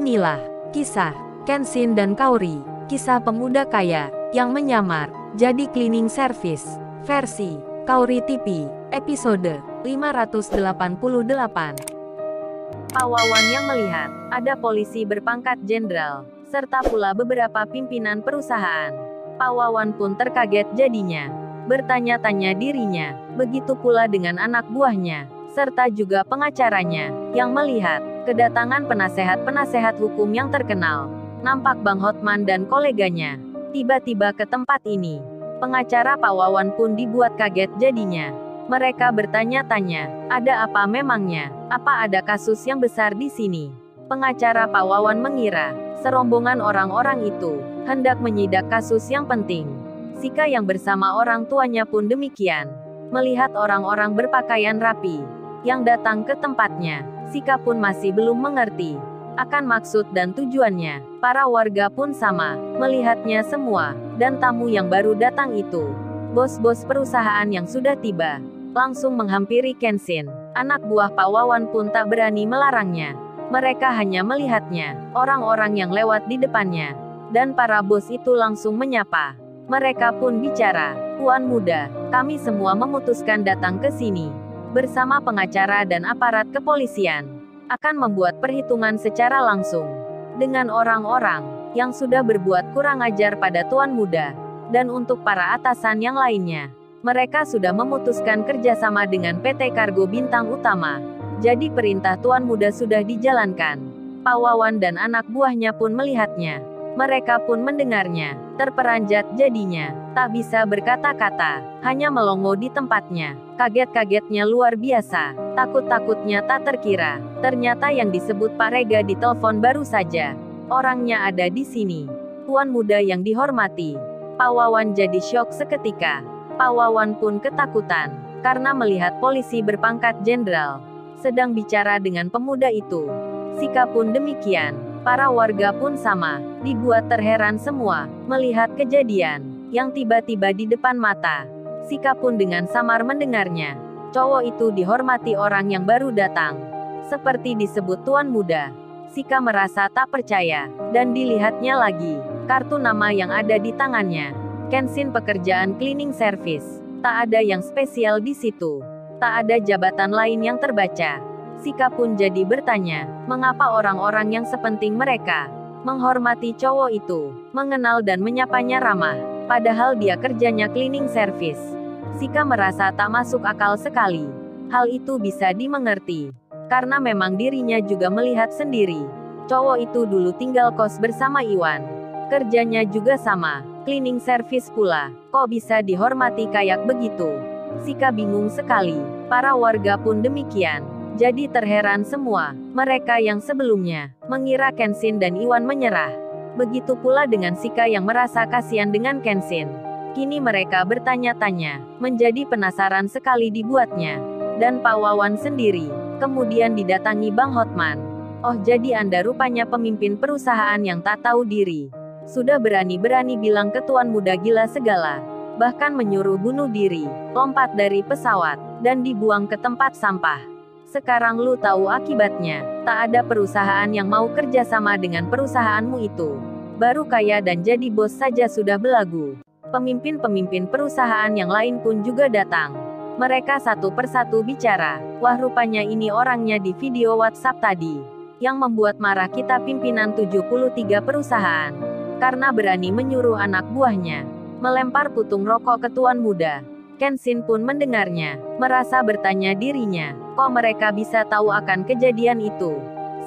Inilah kisah Kenshin dan Kaori, kisah pemuda kaya yang menyamar jadi cleaning service versi Kaori TV, episode 588. Pawawan yang melihat ada polisi berpangkat jenderal, serta pula beberapa pimpinan perusahaan. Pawawan pun terkaget jadinya, bertanya-tanya dirinya, begitu pula dengan anak buahnya, serta juga pengacaranya, yang melihat kedatangan penasehat-penasehat hukum yang terkenal. Nampak Bang Hotman dan koleganya tiba-tiba ke tempat ini. Pengacara Pawawan pun dibuat kaget jadinya. Mereka bertanya-tanya, ada apa memangnya? Apa ada kasus yang besar di sini? Pengacara Pawawan mengira serombongan orang-orang itu hendak menyidak kasus yang penting. Sika yang bersama orang tuanya pun demikian. Melihat orang-orang berpakaian rapi yang datang ke tempatnya, Sika pun masih belum mengerti akan maksud dan tujuannya. Para warga pun sama, melihatnya semua, dan tamu yang baru datang itu, bos-bos perusahaan yang sudah tiba, langsung menghampiri Kenshin. Anak buah Pawawan pun tak berani melarangnya. Mereka hanya melihatnya, orang-orang yang lewat di depannya, dan para bos itu langsung menyapa. Mereka pun bicara, "Tuan muda, kami semua memutuskan datang ke sini bersama pengacara dan aparat kepolisian, akan membuat perhitungan secara langsung dengan orang-orang yang sudah berbuat kurang ajar pada tuan muda, dan untuk para atasan yang lainnya. Mereka sudah memutuskan kerjasama dengan PT Kargo Bintang Utama. Jadi perintah tuan muda sudah dijalankan." Pawawan dan anak buahnya pun melihatnya. Mereka pun mendengarnya, terperanjat jadinya, tak bisa berkata-kata, hanya melongo di tempatnya. Kaget-kagetnya luar biasa, takut-takutnya tak terkira. Ternyata yang disebut Pak Rega di telepon baru saja. Orangnya ada di sini. Tuan muda yang dihormati. Pawawan jadi syok seketika. Pawawan pun ketakutan, karena melihat polisi berpangkat jenderal sedang bicara dengan pemuda itu. Sika pun demikian. Para warga pun sama, dibuat terheran semua, melihat kejadian yang tiba-tiba di depan mata. Sika pun dengan samar mendengarnya. Cowok itu dihormati orang yang baru datang, seperti disebut tuan muda. Sika merasa tak percaya, dan dilihatnya lagi kartu nama yang ada di tangannya. Kenshin pekerjaan cleaning service. Tak ada yang spesial di situ. Tak ada jabatan lain yang terbaca. Sika pun jadi bertanya, mengapa orang-orang yang sepenting mereka menghormati cowok itu, mengenal dan menyapanya ramah, padahal dia kerjanya cleaning service. Sika merasa tak masuk akal sekali. Hal itu bisa dimengerti, karena memang dirinya juga melihat sendiri. Cowok itu dulu tinggal kos bersama Iwan. Kerjanya juga sama, cleaning service pula. Kok bisa dihormati kayak begitu? Sika bingung sekali. Para warga pun demikian. Jadi terheran semua. Mereka yang sebelumnya mengira Kenshin dan Iwan menyerah. Begitu pula dengan Sika yang merasa kasihan dengan Kenshin. Kini mereka bertanya-tanya, menjadi penasaran sekali dibuatnya. Dan Pawawan sendiri kemudian didatangi Bang Hotman. "Oh, jadi Anda rupanya pemimpin perusahaan yang tak tahu diri. Sudah berani-berani bilang ke tuan muda gila segala. Bahkan menyuruh bunuh diri, lompat dari pesawat, dan dibuang ke tempat sampah. Sekarang lu tahu akibatnya. Tak ada perusahaan yang mau kerjasama dengan perusahaanmu itu. Baru kaya dan jadi bos saja sudah belagu." Pemimpin-pemimpin perusahaan yang lain pun juga datang. Mereka satu persatu bicara, "Wah, rupanya ini orangnya di video WhatsApp tadi, yang membuat marah kita pimpinan 73 perusahaan. Karena berani menyuruh anak buahnya melempar putung rokok ke tuan muda." Kenshin pun mendengarnya, merasa bertanya dirinya, kok mereka bisa tahu akan kejadian itu,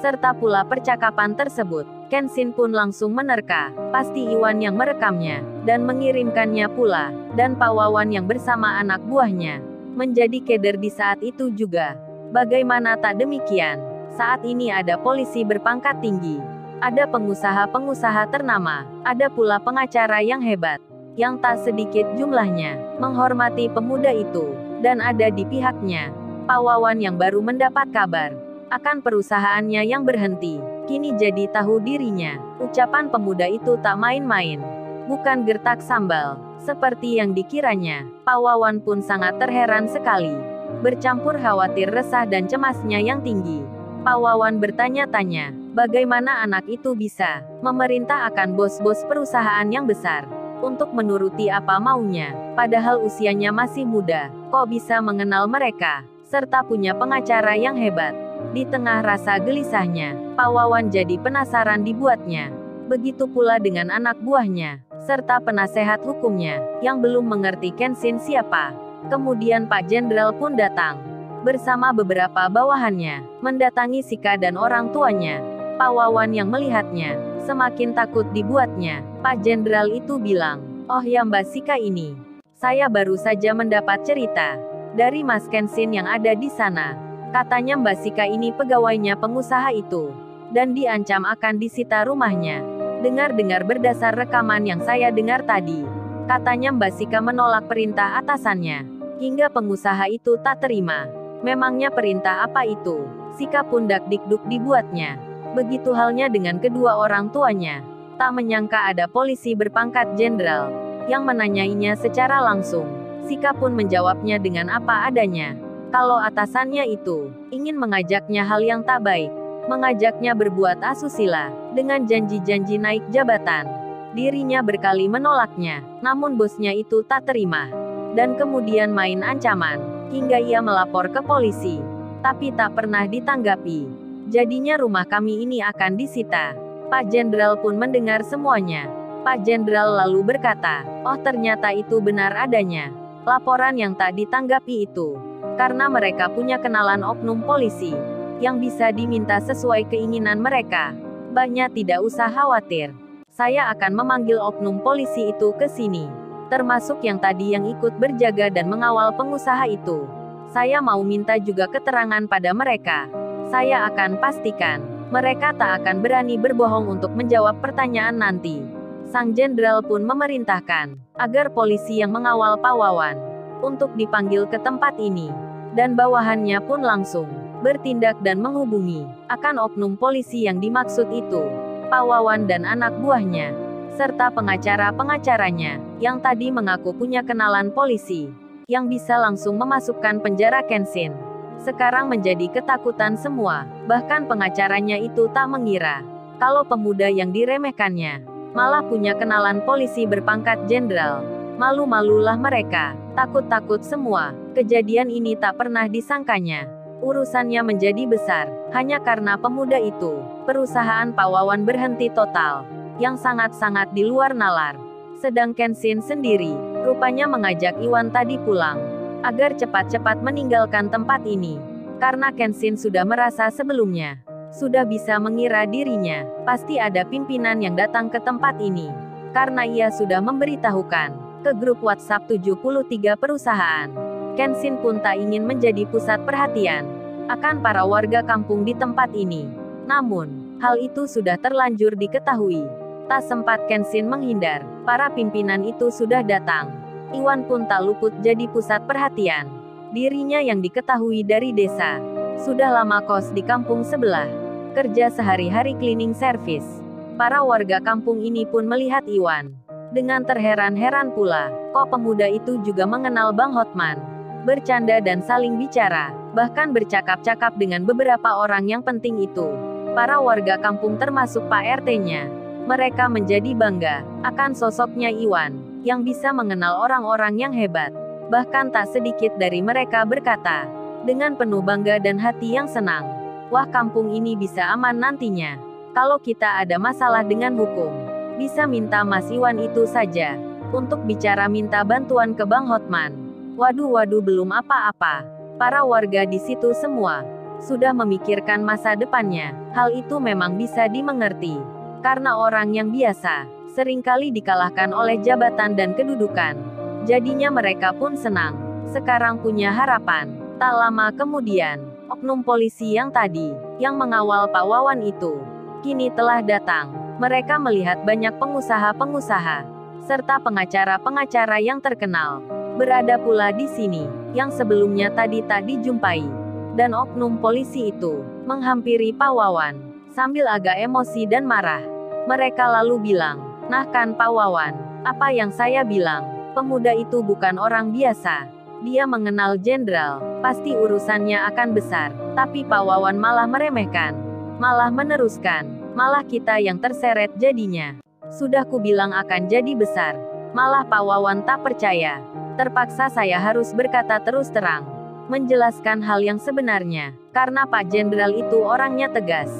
serta pula percakapan tersebut. Kenshin pun langsung menerka, pasti Iwan yang merekamnya, dan mengirimkannya pula, dan Pawawan yang bersama anak buahnya menjadi keder di saat itu juga. Bagaimana tak demikian? Saat ini ada polisi berpangkat tinggi, ada pengusaha-pengusaha ternama, ada pula pengacara yang hebat, yang tak sedikit jumlahnya, menghormati pemuda itu, dan ada di pihaknya. Pawawan yang baru mendapat kabar akan perusahaannya yang berhenti, kini jadi tahu dirinya. Ucapan pemuda itu tak main-main, bukan gertak sambal, seperti yang dikiranya. Pawawan pun sangat terheran sekali, bercampur khawatir resah dan cemasnya yang tinggi. Pawawan bertanya-tanya, Bagaimana anak itu bisa memerintah akan bos-bos perusahaan yang besar untuk menuruti apa maunya, padahal usianya masih muda? Kok bisa mengenal mereka, serta punya pengacara yang hebat? Di tengah rasa gelisahnya, Pak Wawan jadi penasaran dibuatnya. Begitu pula dengan anak buahnya, serta penasehat hukumnya, yang belum mengerti Kenshin siapa. Kemudian Pak Jenderal pun datang, bersama beberapa bawahannya, mendatangi Sika dan orang tuanya. Pak Wawan yang melihatnya, semakin takut dibuatnya. Pak Jenderal itu bilang, "Oh ya Mbak Sika ini, saya baru saja mendapat cerita dari Mas Kenshin yang ada di sana. Katanya Mbak Sika ini pegawainya pengusaha itu, dan diancam akan disita rumahnya. Dengar-dengar berdasar rekaman yang saya dengar tadi, katanya Mbak Sika menolak perintah atasannya, hingga pengusaha itu tak terima. Memangnya perintah apa itu?" Sika pun dak-dikduk dibuatnya. Begitu halnya dengan kedua orang tuanya. Tak menyangka ada polisi berpangkat jenderal yang menanyainya secara langsung. Sika pun menjawabnya dengan apa adanya. Kalau atasannya itu ingin mengajaknya hal yang tak baik, mengajaknya berbuat asusila, dengan janji-janji naik jabatan. Dirinya berkali menolaknya, namun bosnya itu tak terima. Dan kemudian main ancaman, hingga ia melapor ke polisi. Tapi tak pernah ditanggapi. Jadinya rumah kami ini akan disita. Pak Jenderal pun mendengar semuanya. Pak Jenderal lalu berkata, "Oh ternyata itu benar adanya laporan yang tak ditanggapi itu. Karena mereka punya kenalan oknum polisi yang bisa diminta sesuai keinginan mereka. Mbaknya tidak usah khawatir. Saya akan memanggil oknum polisi itu ke sini. Termasuk yang tadi yang ikut berjaga dan mengawal pengusaha itu. Saya mau minta juga keterangan pada mereka. Saya akan pastikan mereka tak akan berani berbohong untuk menjawab pertanyaan nanti." Sang jenderal pun memerintahkan agar polisi yang mengawal Pak Wawan untuk dipanggil ke tempat ini. Dan bawahannya pun langsung bertindak dan menghubungi akan oknum polisi yang dimaksud itu. Pak Wawan dan anak buahnya, serta pengacara-pengacaranya, yang tadi mengaku punya kenalan polisi, yang bisa langsung memasukkan penjara Kenshin. Sekarang menjadi ketakutan semua, bahkan pengacaranya itu tak mengira kalau pemuda yang diremehkannya malah punya kenalan polisi berpangkat jenderal. Malu-malulah mereka, takut-takut semua. Kejadian ini tak pernah disangkanya. Urusannya menjadi besar, hanya karena pemuda itu. Perusahaan Pak Wawan berhenti total, yang sangat-sangat di luar nalar. Sedang Kenshin sendiri, rupanya mengajak Iwan tadi pulang agar cepat-cepat meninggalkan tempat ini. Karena Kenshin sudah merasa sebelumnya, sudah bisa mengira dirinya, pasti ada pimpinan yang datang ke tempat ini. Karena ia sudah memberitahukan ke grup WhatsApp 73 perusahaan. Kenshin pun tak ingin menjadi pusat perhatian akan para warga kampung di tempat ini. Namun, hal itu sudah terlanjur diketahui. Tak sempat Kenshin menghindar, para pimpinan itu sudah datang. Iwan pun tak luput jadi pusat perhatian. Dirinya yang diketahui dari desa, sudah lama kos di kampung sebelah, kerja sehari-hari cleaning service. Para warga kampung ini pun melihat Iwan dengan terheran-heran pula. Kok pemuda itu juga mengenal Bang Hotman? Bercanda dan saling bicara, bahkan bercakap-cakap dengan beberapa orang yang penting itu. Para warga kampung termasuk Pak RT-nya, mereka menjadi bangga akan sosoknya Iwan yang bisa mengenal orang-orang yang hebat. Bahkan tak sedikit dari mereka berkata dengan penuh bangga dan hati yang senang, "Wah, kampung ini bisa aman nantinya. Kalau kita ada masalah dengan hukum, bisa minta Mas Iwan itu saja untuk bicara minta bantuan ke Bang Hotman." Waduh, belum apa-apa. Para warga di situ semua sudah memikirkan masa depannya. Hal itu memang bisa dimengerti, karena orang yang biasa seringkali dikalahkan oleh jabatan dan kedudukan. Jadinya mereka pun senang. Sekarang punya harapan. Tak lama kemudian, oknum polisi yang tadi, yang mengawal Pak Wawan itu, kini telah datang. Mereka melihat banyak pengusaha-pengusaha, serta pengacara-pengacara yang terkenal, berada pula di sini, yang sebelumnya tadi tak dijumpai. Dan oknum polisi itu, menghampiri Pak Wawan, sambil agak emosi dan marah. Mereka lalu bilang, "Nah kan Pak Wawan, apa yang saya bilang, pemuda itu bukan orang biasa. Dia mengenal jenderal, pasti urusannya akan besar." Tapi Pak Wawan malah meremehkan malah meneruskan. Malah kita yang terseret jadinya. Sudah ku bilang akan jadi besar. Malah Pak Wawan tak percaya. Terpaksa saya harus berkata terus terang. Menjelaskan hal yang sebenarnya. Karena Pak Jenderal itu orangnya tegas.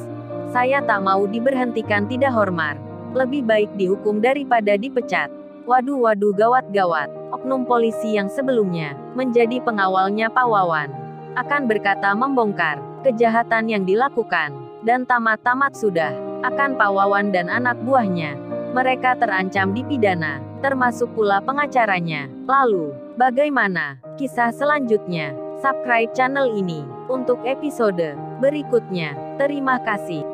Saya tak mau diberhentikan tidak hormat. Lebih baik dihukum daripada dipecat. Waduh gawat-gawat. Oknum polisi yang sebelumnya menjadi pengawalnya Pak Wawan akan berkata membongkar kejahatan yang dilakukan. Dan tamat-tamat sudah akan Pak Wawan dan anak buahnya. Mereka terancam dipidana, termasuk pula pengacaranya. Lalu, bagaimana kisah selanjutnya? Subscribe channel ini untuk episode berikutnya. Terima kasih.